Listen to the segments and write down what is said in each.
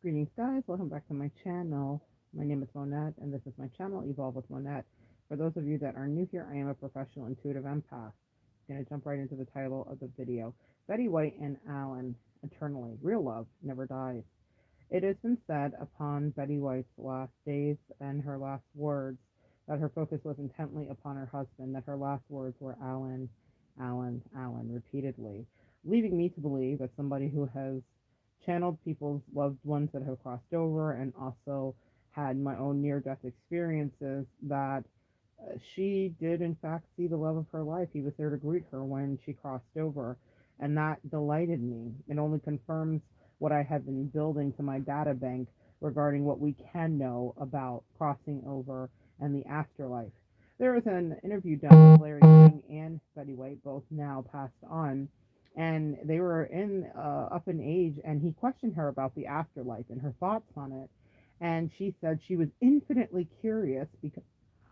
Greetings, guys. Welcome back to my channel. My name is Monette, and this is my channel, Evolve with Monette. For those of you that are new here, I am a professional intuitive empath. I'm going to jump right into the title of the video. Betty White and Alan, eternally. Real love never dies. It has been said upon Betty White's last days and her last words that her focus was intently upon her husband, that her last words were Alan, Alan, Alan, repeatedly, leaving me to believe that somebody who has channeled people's loved ones that have crossed over and also had my own near death experiences that she did in fact see the love of her life. He was there to greet her when she crossed over, and that delighted me. It only confirms what I have been building to my data bank regarding what we can know about crossing over and the afterlife. There was an interview done with Larry King and Betty White, both now passed on, and they were in up in age, and he questioned her about the afterlife and her thoughts on it, and she said she was infinitely curious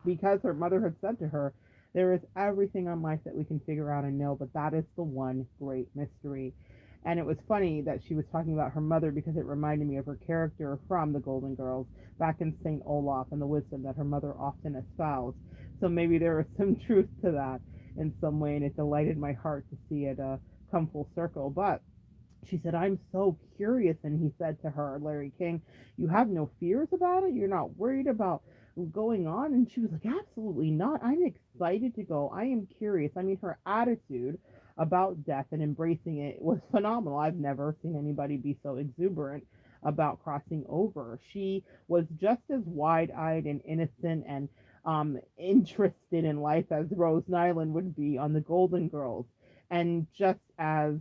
because her mother had said to her, there is everything on life that we can figure out and know, but that is the one great mystery. And it was funny that she was talking about her mother because it reminded me of her character from the Golden Girls back in St. Olaf and the wisdom that her mother often espoused. So maybe there was some truth to that in some way, and it delighted my heart to see it come full circle. But she said, I'm so curious. And he said to her, Larry King, you have no fears about it? You're not worried about going on? And she was like, absolutely not. I'm excited to go. I am curious. I mean, her attitude about death and embracing it was phenomenal. I've never seen anybody be so exuberant about crossing over. She was just as wide eyed and innocent and interested in life as Rose Nyland would be on the Golden Girls, and just as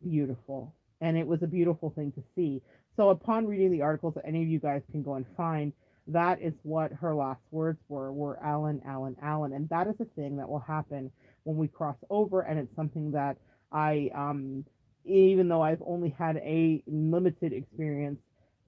beautiful. And it was a beautiful thing to see. So, upon reading the articles that any of you guys can go and find, that is what her last words were Alan, Alan, Alan. And that is a thing that will happen when we cross over. And it's something that even though I've only had a limited experience,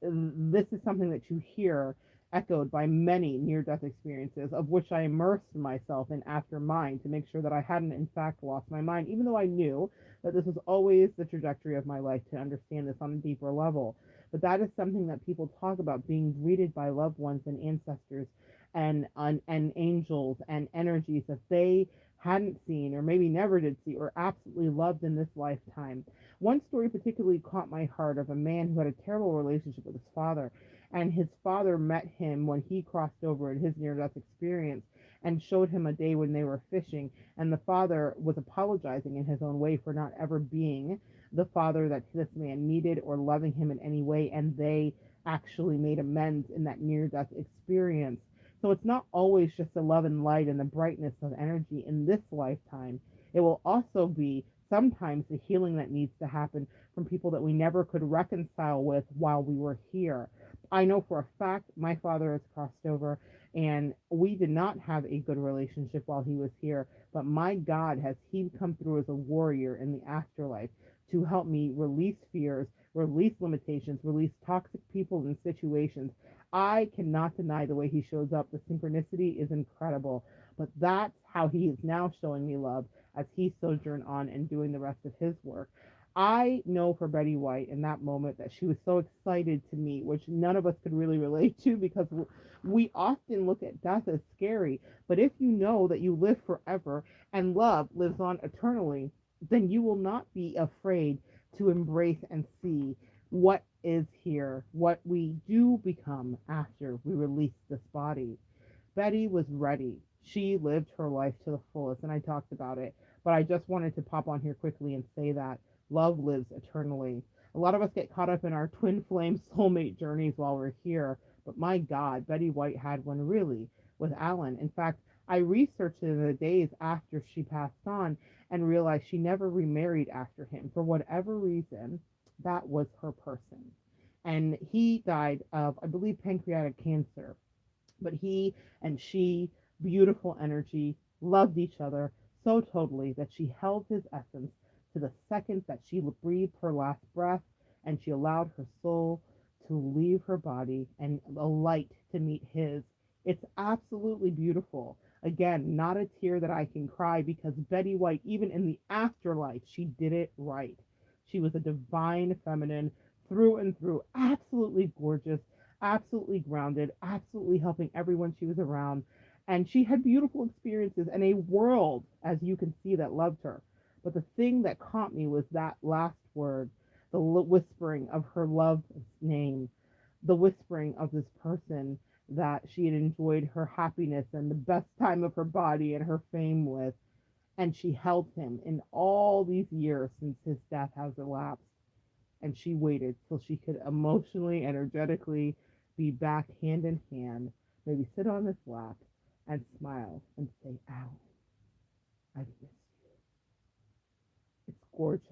this is something that you hear echoed by many near death experiences, of which I immersed myself in after mine to make sure that I hadn't, in fact, lost my mind, even though I knew that this was always the trajectory of my life to understand this on a deeper level. But that is something that people talk about, being greeted by loved ones and ancestors and angels and energies that they hadn't seen or maybe never did see or absolutely loved in this lifetime. One story particularly caught my heart of a man who had a terrible relationship with his father, and his father met him when he crossed over in his near death experience and showed him a day when they were fishing, and the father was apologizing in his own way for not ever being the father that this man needed or loving him in any way, and they actually made amends in that near death experience. So it's not always just the love and light and the brightness of energy in this lifetime. It will also be sometimes the healing that needs to happen from people that we never could reconcile with while we were here. I know for a fact my father has crossed over, and we did not have a good relationship while he was here. But my God, has he come through as a warrior in the afterlife to help me release fears, release limitations, release toxic people and situations. I cannot deny the way he shows up. The synchronicity is incredible. But that's how he is now showing me love as he sojourned on and doing the rest of his work. I know for Betty White in that moment that she was so excited to meet, which none of us could really relate to because we often look at death as scary. But if you know that you live forever and love lives on eternally, then you will not be afraid to embrace and see what is here, what we do become after we release this body. Betty was ready. She lived her life to the fullest, and I talked about it. But I just wanted to pop on here quickly and say that love lives eternally. A lot of us get caught up in our twin flame soulmate journeys while we're here, but my God, Betty White had one really with Alan. In fact, I researched it in the days after she passed on and realized she never remarried after him. For whatever reason, that was her person. And he died of, I believe, pancreatic cancer. But he and she, beautiful energy, loved each other so totally that she held his essence to the second that she breathed her last breath, and she allowed her soul to leave her body and a light to meet his. It's absolutely beautiful. Again, not a tear that I can cry because Betty White, even in the afterlife, she did it right. She was a divine feminine through and through, absolutely absolutely grounded, absolutely helping everyone she was around. And she had beautiful experiences and a world, as you can see, that loved her. But the thing that caught me was that last word, the whispering of her love's name, the whispering of this person that she had enjoyed her happiness and the best time of her body and her fame with. And she held him in all these years since his death has elapsed. And she waited till she could emotionally, energetically be back hand in hand, maybe sit on his lap and smile and say, "Ow, I've missed you." It's gorgeous.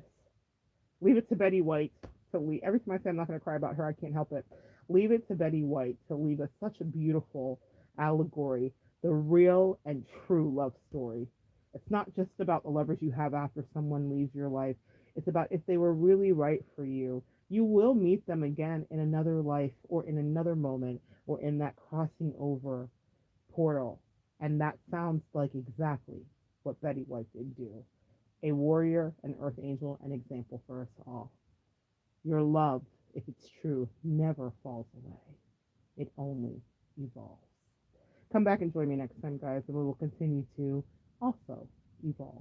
Leave it to Betty White to leave. Every time I say I'm not going to cry about her, I can't help it. Leave it to Betty White to leave us such a beautiful allegory, the real and true love story. It's not just about the lovers you have after someone leaves your life. It's about if they were really right for you, you will meet them again in another life or in another moment or in that crossing over portal. And that sounds like exactly what Betty White did do. A warrior, an earth angel, an example for us all. Your love, if it's true, never falls away. It only evolves. Come back and join me next time, guys, and we will continue to also evolve.